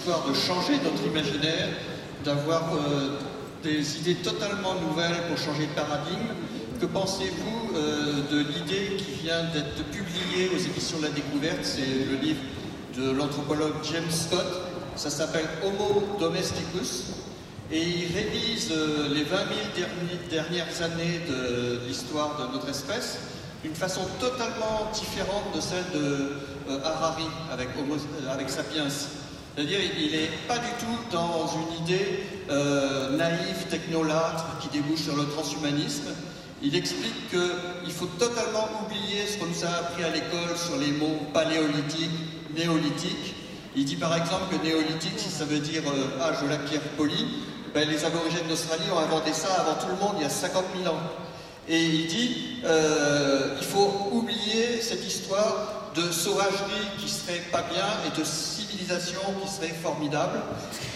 l'histoire de changer notre imaginaire, d'avoir des idées totalement nouvelles pour changer de paradigme. Que pensez-vous de l'idée qui vient d'être publiée aux éditions de la Découverte? C'est le livre de l'anthropologue James Scott. Ça s'appelle Homo Domesticus. Et il révise les 20 000 dernières années de l'histoire de notre espèce d'une façon totalement différente de celle de Harari avec Sapiens. C'est-à-dire il n'est pas du tout dans une idée naïve, technolâtre, qui débouche sur le transhumanisme. Il explique qu'il faut totalement oublier ce qu'on nous a appris à l'école sur les mots paléolithique, néolithique. Il dit par exemple que néolithique, si ça veut dire âge de la pierre polie, ben, les aborigènes d'Australie ont inventé ça avant tout le monde il y a 50 000 ans. Et il dit il faut oublier cette histoire de sauvagerie qui serait pas bien et de civilisation qui serait formidable.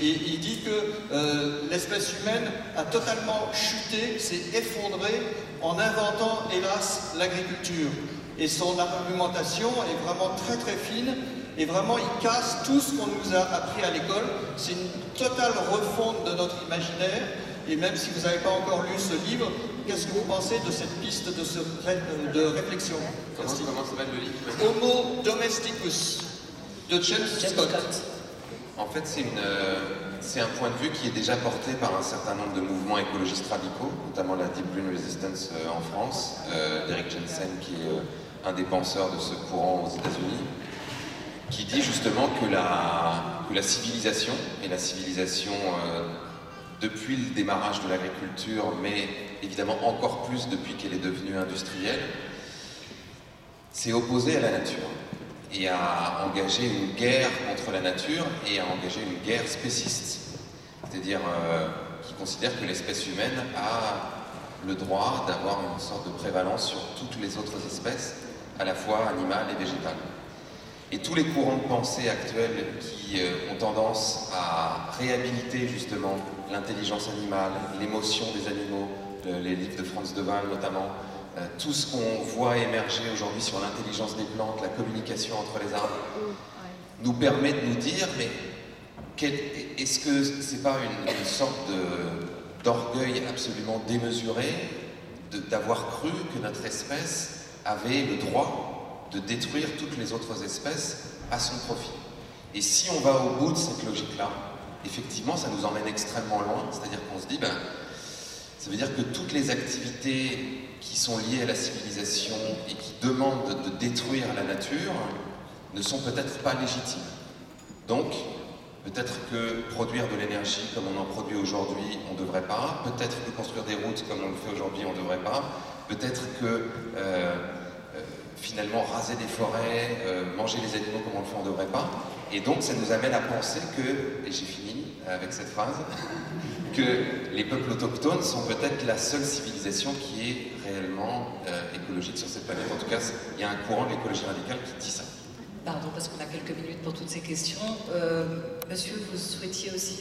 Et il dit que l'espèce humaine a totalement chuté, s'est effondrée en inventant, hélas, l'agriculture. Et son argumentation est vraiment très très fine. Et vraiment, il casse tout ce qu'on nous a appris à l'école. C'est une totale refonte de notre imaginaire. Et même si vous n'avez pas encore lu ce livre, qu'est-ce que vous pensez de cette piste de réflexion? Comment s'appelle le livre? Homo Domesticus, de James Scott. En fait, c'est un point de vue qui est déjà porté par un certain nombre de mouvements écologistes radicaux, notamment la Deep Green Resistance en France, d'Eric Jensen, qui est un des penseurs de ce courant aux États-Unis, qui dit justement que la civilisation, et la civilisation depuis le démarrage de l'agriculture, mais évidemment encore plus depuis qu'elle est devenue industrielle, s'est opposée à la nature et a engagé une guerre contre la nature et a engagé une guerre spéciste, c'est-à-dire qui considère que l'espèce humaine a le droit d'avoir une sorte de prévalence sur toutes les autres espèces, à la fois animales et végétales. Et tous les courants de pensée actuels qui ont tendance à réhabiliter justement l'intelligence animale, l'émotion des animaux, les livres de Franz de Waal notamment, tout ce qu'on voit émerger aujourd'hui sur l'intelligence des plantes, la communication entre les arbres, nous permet de nous dire, mais est-ce que c'est pas une sorte d'orgueil absolument démesuré d'avoir cru que notre espèce avait le droit de détruire toutes les autres espèces à son profit? Et si on va au bout de cette logique-là, effectivement, ça nous emmène extrêmement loin, c'est-à-dire qu'on se dit, ça veut dire que toutes les activités qui sont liées à la civilisation et qui demandent de détruire la nature ne sont peut-être pas légitimes. Donc, peut-être que produire de l'énergie comme on en produit aujourd'hui, on ne devrait pas. Peut-être que construire des routes comme on le fait aujourd'hui, on ne devrait pas. Peut-être que finalement raser des forêts, manger les animaux comme on le fait, on ne devrait pas. Et donc ça nous amène à penser que, et j'ai fini avec cette phrase, que les peuples autochtones sont peut-être la seule civilisation qui est réellement écologique sur cette planète. En tout cas, il y a un courant de l'écologie radicale qui dit ça. Pardon, parce qu'on a quelques minutes pour toutes ces questions. Monsieur, vous souhaitiez aussi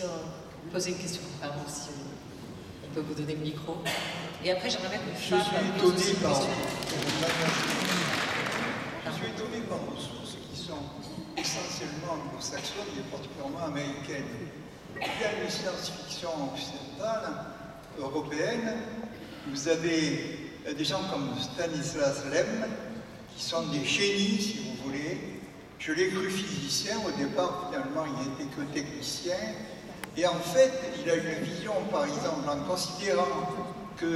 poser une question? Pardon, si on peut vous donner le micro. Et après, j'aimerais bien que Je suis étonné par vos sources qui sont essentiellement anglo-saxonnes et particulièrement américaines. Il y a une science-fiction occidentale, européenne. Vous avez des gens comme Stanislas Lem, qui sont des génies, si vous voulez. Je l'ai cru physicien, au départ, finalement, il n'était que technicien. Et en fait, il a une vision, par exemple, en considérant que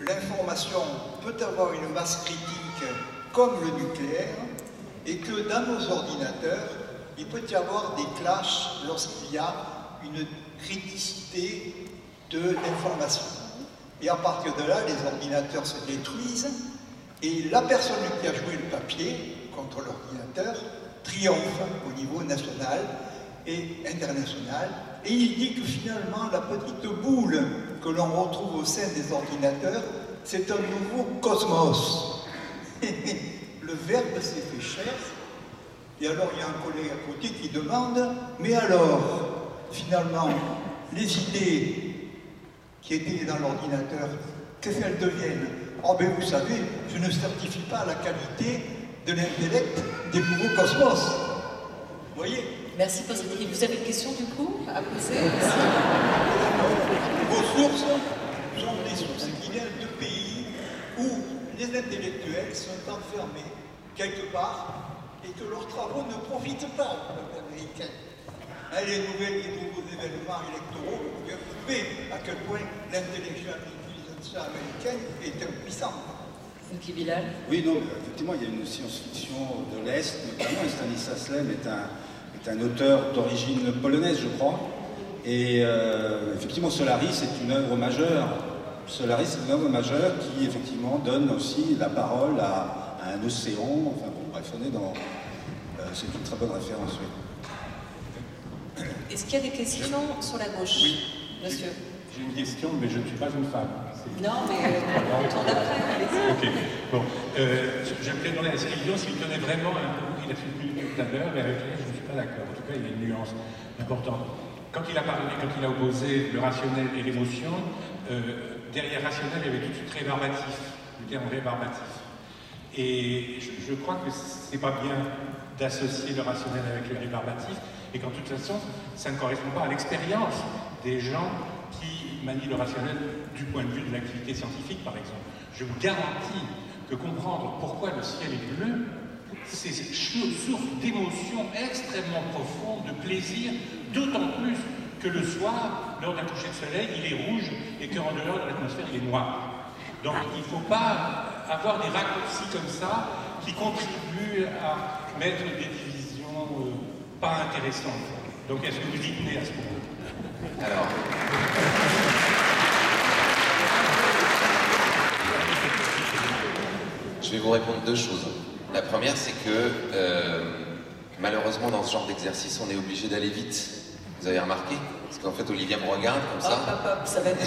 l'information peut avoir une masse critique comme le nucléaire, et que dans nos ordinateurs, il peut y avoir des clashs lorsqu'il y a une criticité d'information. Et à partir de là, les ordinateurs se détruisent, et la personne qui a joué le papier contre l'ordinateur triomphe au niveau national et international. Et il dit que finalement, la petite boule que l'on retrouve au sein des ordinateurs, c'est un nouveau cosmos. Le verbe s'est fait chair. Et alors, il y a un collègue à côté qui demande, mais alors, finalement, les idées qui étaient dans l'ordinateur, qu'est-ce qu'elles deviennent? Oh ben vous savez, je ne certifie pas la qualité de l'intellect des nouveaux cosmos. Vous voyez? Merci pour cette question. Vous avez une question du coup à poser? Vos sources sont des sources qui viennent de pays où les intellectuels sont enfermés quelque part et que leurs travaux ne profitent pas au peuple américain. Les nouveaux événements électoraux vous pouvez prouver à quel point l'intelligence américaine est impuissante. Ok, Bilal. Oui, non, effectivement, il y a une science-fiction de l'Est, notamment, et Stanisław Lem est un auteur d'origine polonaise, je crois. Et effectivement, Solaris est une œuvre majeure. Solaris est une œuvre majeure qui, effectivement, donne aussi la parole à un océan. Enfin, bon, bref, on est dans... c'est une très bonne référence, oui. Est-ce qu'il y a des questions sur la gauche? Oui. Monsieur. J'ai une question, mais je ne suis pas une femme. Non, mais tour d'après, allez-y. Ok. Bon, je me demandais à Sylvian s'il tenait vraiment un peu, il a fait plus tout à l'heure, mais avec lui, je ne suis pas d'accord. En tout cas, il y a une nuance importante. Quand il a parlé, quand il a opposé le rationnel et l'émotion, derrière rationnel, il y avait tout de suite rébarbatif, le terme rébarbatif. Et je crois que c'est pas bien d'associer le rationnel avec le rébarbatif, et qu'en toute façon, ça ne correspond pas à l'expérience des gens qui manient le rationnel du point de vue de l'activité scientifique, par exemple. Je vous garantis que comprendre pourquoi le ciel est bleu, c'est source d'émotions extrêmement profondes, de plaisir, d'autant plus que le soir, lors d'un coucher de soleil, il est rouge et qu'en dehors de l'atmosphère, il est noir. Donc il ne faut pas avoir des raccourcis comme ça qui contribuent à mettre des divisions pas intéressantes. Donc est-ce que vous y tenez à ce moment-là? Alors, je vais vous répondre deux choses. La première, c'est que malheureusement, dans ce genre d'exercice, on est obligé d'aller vite. Vous avez remarqué? Parce qu'en fait, Olivia me regarde comme ça. Hop, ça va être...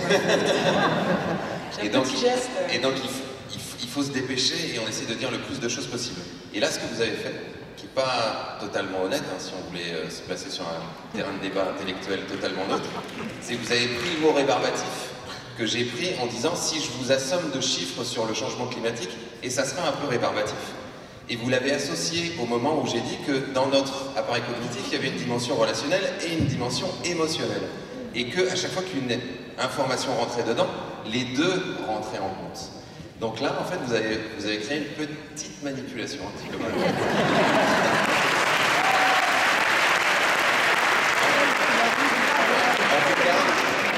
Et donc, il faut se dépêcher et on essaie de dire le plus de choses possible. Et là, ce que vous avez fait, qui n'est pas totalement honnête, hein, si on voulait se placer sur un terrain de débat intellectuel totalement neutre, c'est que vous avez pris le mot rébarbatif que j'ai pris en disant si je vous assomme de chiffres sur le changement climatique, et ça sera un peu rébarbatif. Et vous l'avez associé au moment où j'ai dit que dans notre appareil cognitif, il y avait une dimension relationnelle et une dimension émotionnelle. Et qu'à chaque fois qu'une information rentrait dedans, les deux rentraient en compte. Donc là, en fait, vous avez créé une petite manipulation un petit peu mal.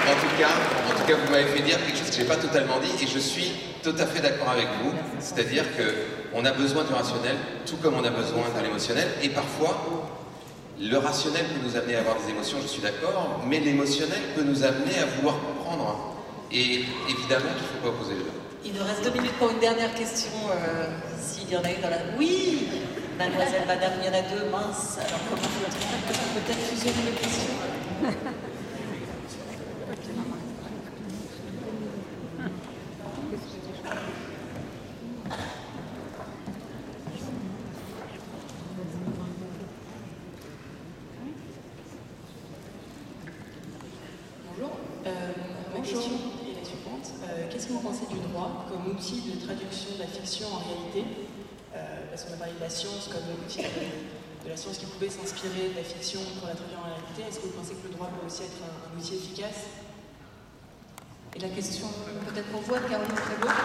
En tout cas, vous m'avez fait dire quelque chose que je n'ai pas totalement dit, et je suis tout à fait d'accord avec vous. C'est-à-dire qu'on a besoin du rationnel, tout comme on a besoin de l'émotionnel, et parfois, le rationnel peut nous amener à avoir des émotions, je suis d'accord, mais l'émotionnel peut nous amener à vouloir comprendre. Et évidemment qu'il ne faut pas opposer les deux. Il nous reste 2 minutes pour une dernière question, s'il y en a une dans la... Oui, mademoiselle, madame, il y en a deux, mince. Alors comment on peut peut-être fusionner les questions? Qu'est-ce que vous pensez du droit comme outil de traduction de la fiction en réalité? Parce qu'on a parlé de la science comme outil de la science qui pouvait s'inspirer de la fiction pour la traduire en réalité. Est-ce que vous pensez que le droit peut aussi être un outil efficace? Et la question peut-être pour vous, Caroline Prévost?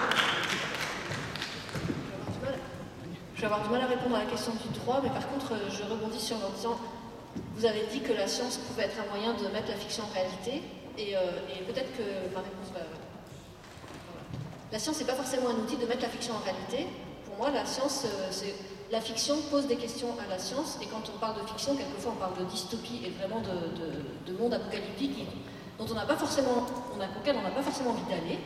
Je vais avoir du mal à répondre à la question du droit, mais par contre, je rebondis sur en disant, vous avez dit que la science pouvait être un moyen de mettre la fiction en réalité, et peut-être que ma réponse va... La science n'est pas forcément un outil de mettre la fiction en réalité. Pour moi, la science, la fiction pose des questions à la science, et quand on parle de fiction, quelquefois on parle de dystopie et vraiment de monde apocalyptique dont on n'a pas forcément, auquel on n'a pas forcément envie d'aller.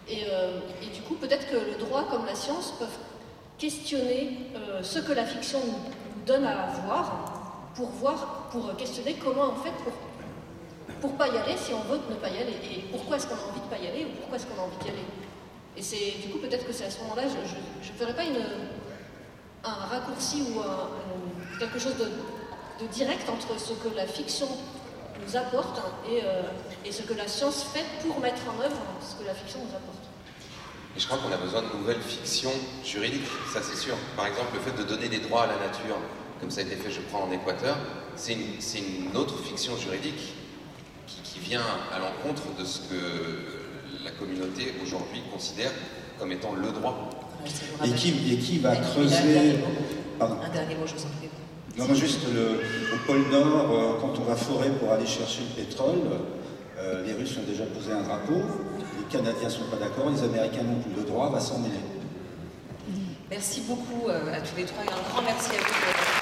Et du coup, peut-être que le droit comme la science peuvent questionner ce que la fiction nous donne à voir, pour questionner comment on fait pour pas y aller si on veut ne pas y aller, et pourquoi est-ce qu'on a envie de pas y aller, ou pourquoi est-ce qu'on a envie d'y aller. Et c'est du coup peut-être que c'est à ce moment-là, je ne ferai pas un raccourci ou quelque chose de direct entre ce que la fiction nous apporte et ce que la science fait pour mettre en œuvre ce que la fiction nous apporte. Et je crois qu'on a besoin de nouvelles fictions juridiques, ça c'est sûr. Par exemple, le fait de donner des droits à la nature. comme ça a été fait, je crois, en Équateur, c'est une autre fiction juridique qui vient à l'encontre de ce que la communauté aujourd'hui considère comme étant le droit. Et qui va creuser... Pardon. Un dernier mot, je vous en prie. Non, juste au pôle Nord, quand on va forer pour aller chercher le pétrole, les Russes ont déjà posé un drapeau, les Canadiens ne sont pas d'accord, les Américains non plus. Le droit va s'en mêler. Merci beaucoup à tous les trois et un grand merci à vous.